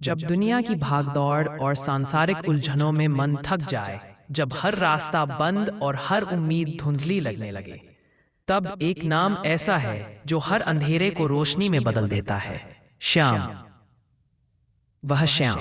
जब दुनिया की भागदौड़ और सांसारिक उलझनों में मन थक जाए, जब हर रास्ता बंद और हर उम्मीद धुंधली लगने लगे, तब एक नाम ऐसा है जो हर अंधेरे को रोशनी में बदल देता है। श्याम। वह श्याम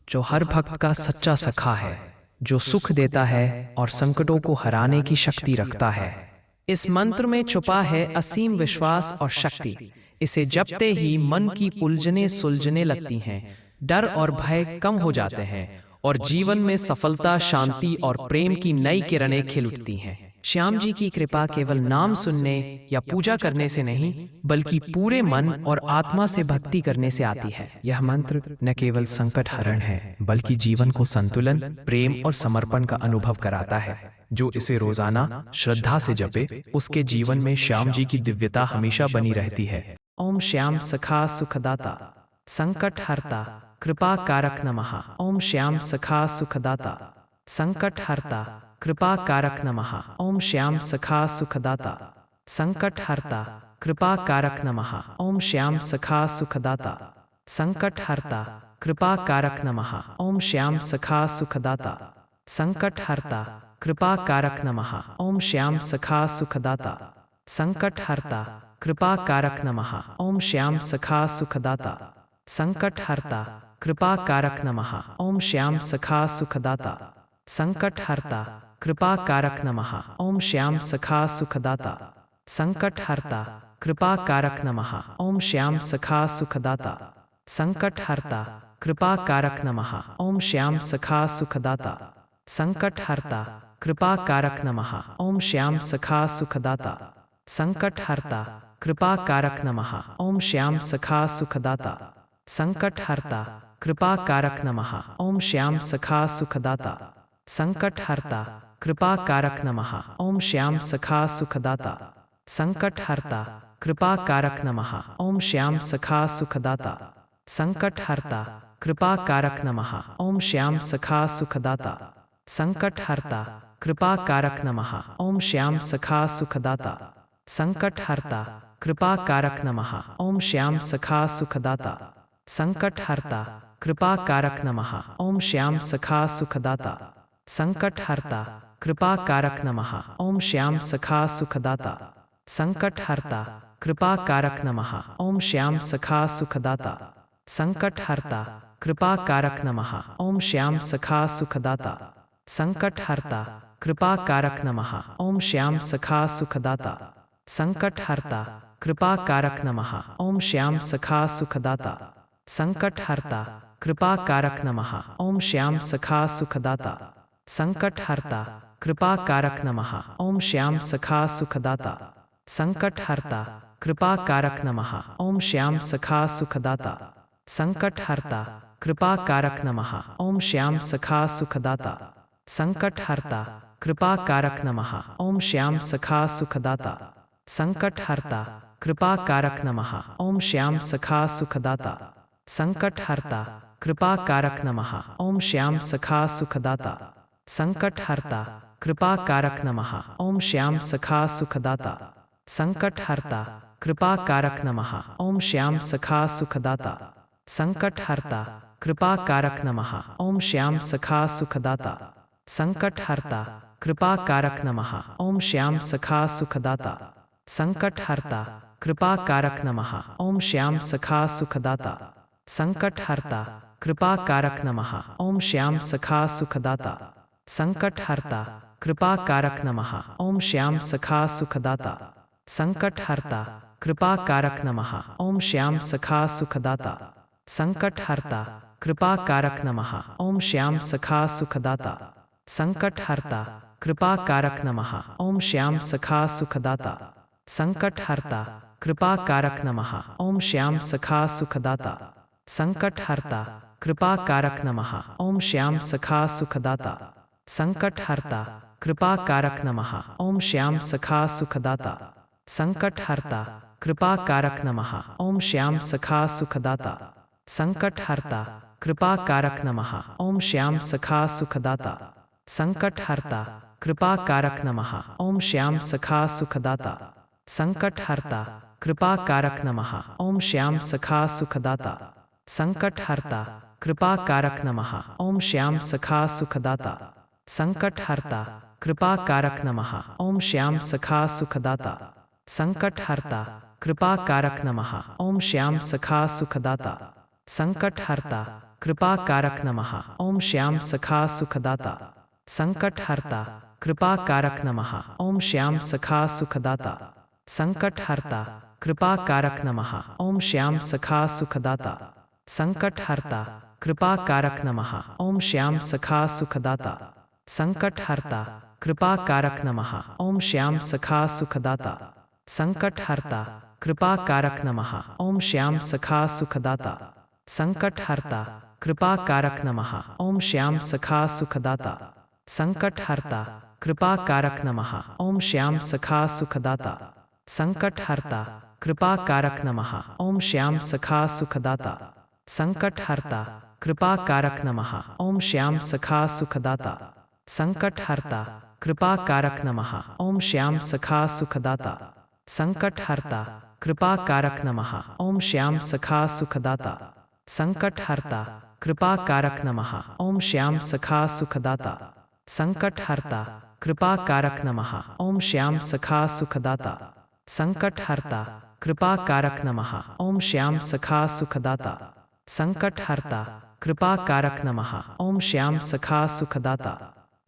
जो हर भक्त का सच्चा सखा है, जो सुख देता है और संकटों को हराने की शक्ति रखता है। इस मंत्र में छुपा है असीम विश्वास और शक्ति। इसे जपते ही मन की उलझनें सुलझने लगती हैं, डर और भय कम हो जाते हैं और जीवन में सफलता, शांति और प्रेम की नई किरणें खिल उठती हैं। श्याम जी की कृपा केवल नाम सुनने या पूजा करने से नहीं, बल्कि पूरे मन और आत्मा से भक्ति करने से आती है। यह मंत्र न केवल संकट हरण है, बल्कि जीवन को संतुलन, प्रेम और समर्पण का अनुभव कराता है। जो इसे रोजाना श्रद्धा से जपे, उसके जीवन में श्याम जी की दिव्यता हमेशा बनी रहती है। ओम श्याम सखा सुखदाता, संकट हरता, कृपा कारक नमः। ओम श्याम सखा सुखदाता, संकट हरता, कृपा कारक नमः। ओम श्याम सखा सुखदाता, संकट हरता, कृपा कारक नमः। ओम श्याम सखा सुखदाता, संकट हरता, कृपा कारक नमः। ओम श्याम सखा सुखदाता, संकट हरता, कृपा कारक नमः। ओम श्याम सखा सुखदाता, संकट हरता, कृपा कारक नमः। ओम श्याम सखा सुखदाता, संकट हरता, कृपा कारक नमः। ओम श्याम सखा सुखदाता, संकट हरता, कृपा कारक नमः। ओम श्याम सखा सुखदाता, संकट हरता, कृपा कारक नमः। ओम श्याम सखा सुखदाता, संकट हरता, कृपा कारक नमः। ओम श्याम सखा सुखदाता, संकट हरता, कृपा कारक नमः। ओम श्याम सखा सुखदाता, संकट हरता, कृपा कारक नमः। ओम श्याम सखा सुखदाता, संकट हरता, कृपा कारक नमः। ओम श्याम सखा सुखदाता, संकट हरता, कृपा कारक नमः। ओम श्याम सखा सुखदाता, संकट हरता, कृपा कारक नमः। ओम श्याम सखा सुखदाता, संकट हरता, कृपा कारक नमः। ओम श्याम सखा सुखदाता, संकट हरता, कृपा कारक नमः। ओम श्याम सखा सुखदाता, संकट हरता, कृपा कारक नमः। ओम श्याम सखा सुखदाता, संकट हरता, कृपा कारक नमः। ओम श्याम सखा सुखदाता, संकट हरता, कृपा कारक नमः। ओम श्याम सखा सुखदाता, संकट हरता, कृपा कारक नमः। ओम श्याम सखा सुखदाता, संकट हरता, कृपा कारक नमः। ओम श्याम सखा सुखदाता, संकट हरता, कृपा कारक नमः। ओम श्याम सखा सुखदाता, संकट हरता, कृपा कारक नमः। ओम श्याम सखा सुखदाता, संकट हरता, कृपा कारक नमः। ओम श्याम सखा सुखदाता, संकट हरता, कृपा कारक नमः। ओम श्याम सखा सुखदाता, संकट हरता, कृपा कारक नमः। ओम श्याम सखा सुखदाता, संकट हरता, कृपा कारक नमः। ओम श्याम सखा सुखदाता, संकट हरता, कृपा कारक नमः। ओम श्याम सखा सुखदाता, संकट हरता, कृपा कारक नमः। ओम श्याम सखा सुखदाता, संकट हरता, कृपा कारक नमः। ओम श्याम सखा सुखदाता, संकट हरता, कृपा कारक नमः। ओम श्याम सखा सुखदाता, संकट हरता, कृपा कारक नमः। ओम श्याम सखा सुखदाता, संकट हरता, कृपा कारक नमः। ओम श्याम सखा सुखदाता, संकट हरता, कृपा कारक नमः। ओम श्याम सखा सुखदाता, संकट हरता, कृपा कारक नमः। ओम श्याम सखा सुखदाता, संकट हरता, कृपा कारक नमः। ओम श्याम सखा सुखदाता, संकट हरता, कृपा कारक नमः। ओम श्याम सखा सुखदाता, संकट हरता, कृपा कारक नमः। ओम श्याम सखा सुखदाता, संकट हरता, कृपा कारक नमः। ओम श्याम सखा सुखदाता, संकट हरता, कृपा कारक नमः। ओम श्याम सखा सुखदाता, संकट हरता, कृपा कारक नमः। ओम श्याम सखा सुखदाता, संकट हरता, कृपा कारक नमः। ओम श्याम सखा सुखदाता, संकट हरता, कृपा कारक नमः। ओम श्याम सखा सुखदाता, संकट हरता, कृपा कारक नमः। ओम श्याम सखा सुखदाता, संकट हरता, कृपा कारक नमः। ओम श्याम सखा सुखदाता, संकट हरता, कृपा कारक नमः। ओम श्याम सखा सुखदाता, संकट हरता, कृपा कारक नमः। ओम श्याम सखा सुखदाता, संकट हरता, कृपा कारक नमः। ओम श्याम सखा सुखदाता संकट हरता कृपा कारक नमः। ओम श्याम सखा सुखदाता संकट हरता कृपा कारक नमः। ओम श्याम सखा सुखदाता संकट हरता कृपा कारक नमः। ओम श्याम सखा सुखदाता संकट हरता कृपा कारक नमः। ओम श्याम सखा सुखदाता संकट हरता कृपा कारक नमः। ओम श्याम सखा सुखदाता संकट हरता कृपा कारक नमः। ओम श्याम सखा सुखदाता संकट हरता कृपा कारक नमः। ओम श्याम सखा सुखदाता संकट हरता कृपा कारक नमः। ओम श्याम सखा सुखदाता संकट हरता कृपा कारक नमः। ओम श्याम सखा सुखदाता संकट हरता कृपा कारक नमः। ओम श्याम सखा सुखदाता संकट हरता कृपा कारक नमः। ओम श्याम सखा सुखदाता संकट हरता कृपा कारक नमः। ओम श्याम सखा सुखदाता संकट हरता कृपा कारक नमः। ओम श्याम सखा सुखदाता संकट हरता कृपा कारक नमः। ओम श्याम सखा सुखदाता संकट हरता कृपा कारक नमः। ओम श्याम सखा सुखदाता संकट हरता कृपा कारक नमः। ओम श्याम सखा सुखदाता संकट हरता कृपा कारक नमः। ओम श्याम सखा सुखदाता संकट हरता कृपा कारक नमः। ओम श्याम सखा सुखदाता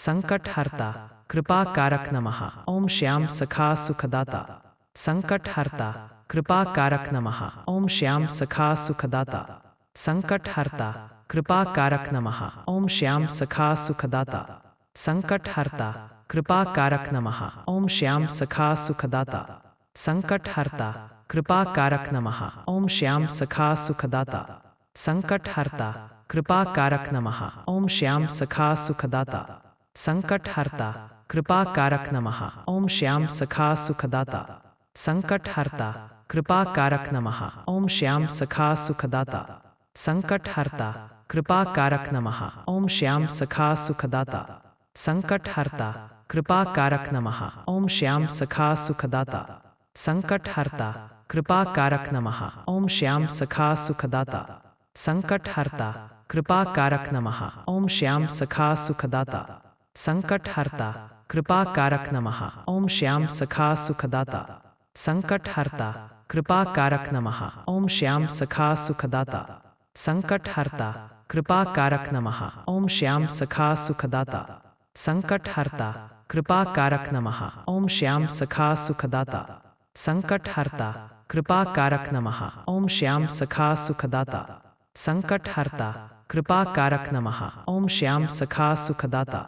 संकट हरता कृपा कारक नमः। ओम श्याम सखा सुखदाता संकट हरता कृपा कारक नमः। ओम श्याम सखा सुखदाता संकट हरता कृपा कारक नमः। ओम श्याम सखा सुखदाता संकट हरता कृपा कारक नमः। ओम श्याम सखा सुखदाता संकट हरता कृपा कारक नमः। ओम श्याम सखा सुखदाता संकट हरता कृपा कारक नमः। ओम श्याम सखा सुखदाता संकट हरता कृपा कारक नमः। ओम श्याम सखा सुखदाता संकट हरता कृपा कारक नमः। ओम श्याम सखा सुखदाता संकट हरता कृपा कारक नमः। ओम श्याम सखा सुखदाता संकट हरता कृपा कारक नमः। ओम श्याम सखा सुखदाता संकट हरता कृपा कारक नमः। ओम श्याम सखा सुखदाता संकट हरता कृपा कारक नमः। ओम श्याम सखा सुखदाता संकट हरता कृपा कारक नमः। ओम श्याम सखा सुखदाता संकट हरता कृपा कारक नमः। ओम श्याम सखा सुखदाता संकट हरता कृपा कारक नमः। ओम श्याम सखा सुखदाता संकट हरता कृपा कारक नमः। ओम श्याम सखा सुखदाता संकट हरता कृपा कारक नमः। ओम श्याम सखा सुखदाता संकट हरता कृपा कारक नमः। ओम श्याम सखा सुखदाता संकट हरता कृपा कारक नमः। ओम श्याम सखा सुखदाता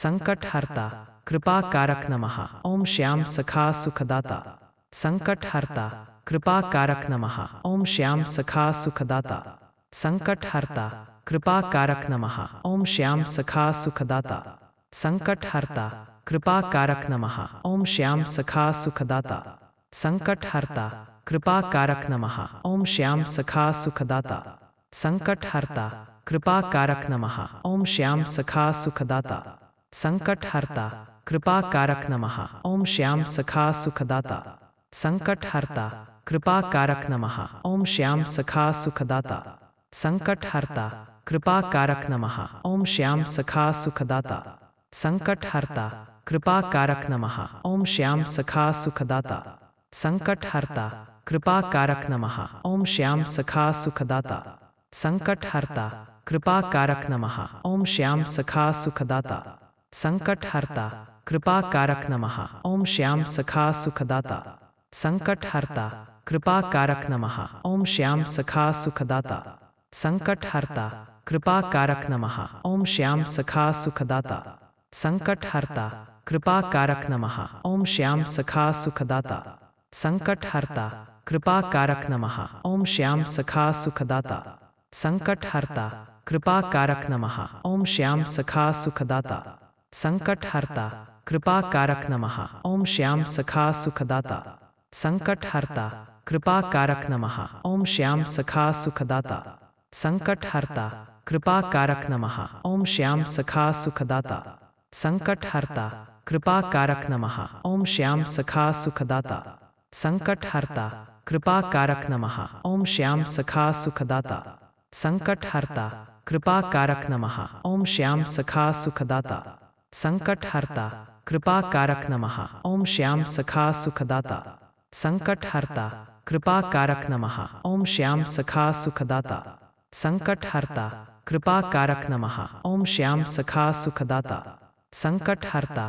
संकट हरता कृपा कारक नमः। ओम श्याम सखा सुखदाता संकट हरता कृपा कारक नमः। ओम श्याम सखा सुखदाता संकट हरता कृपा कारक नमः। ओम श्याम सखा सुखदाता संकट हरता कृपा कारक नमः। ओम श्याम सखा सुखदाता संकट हरता कृपा कारक नमः। ओम श्याम सखा सुखदाता संकट हरता कृपा कारक नमः। ओम श्याम सखा सुखदाता संकट हरता कृपा कारक नमः। ओम श्याम सखा सुखदाता संकट हरता कृपा कारक नमः। ओम श्याम सखा सुखदाता संकट हरता कृपा कारक नमः। ओम श्याम सखा सुखदाता संकट हरता कृपा कारक नमः। ओम श्याम सखा सुखदाता संकट हरता कृपा कारक नमः। ओम श्याम सखा सुखदाता संकट हरता कृपा कारक नमः। ओम श्याम सखा सुखदाता संकट हरता कृपा कारक नमः। ओम श्याम सखा सुखदाता संकट हरता कृपा कारक नमः। ओम श्याम सखा सुखदाता संकट हरता कृपा कारक नमः। ओम श्याम सखा सुखदाता संकट हरता कृपा कारक नमः। ओम श्याम सखा सुखदाता संकट हरता कृपा कारक नमः। ओम श्याम सखा सुखदाता संकट हरता कृपा कारक नमः। ओम श्याम सखा सुखदाता संकट हरता कृपा कारक नमः। ओम श्याम सखा सुखदाता संकट हरता कृपा कारक नमः। ओम श्याम सखा सुखदाता संकट हरता कृपा कारक नमः। ओम श्याम सखा सुखदाता संकट हरता कृपा कारक नमः। ओम श्याम सखा सुखदाता संकट हरता कृपा कारक नमः। ओम श्याम सखा सुखदाता संकट हरता कृपा कारक नमः। ओम श्याम सखा सुखदाता संकट हरता कृपा कारक नमः। ओम श्याम सखा सुखदाता संकट हरता कृपा कारक नमः। ओम श्याम सखा सुखदाता संकट हरता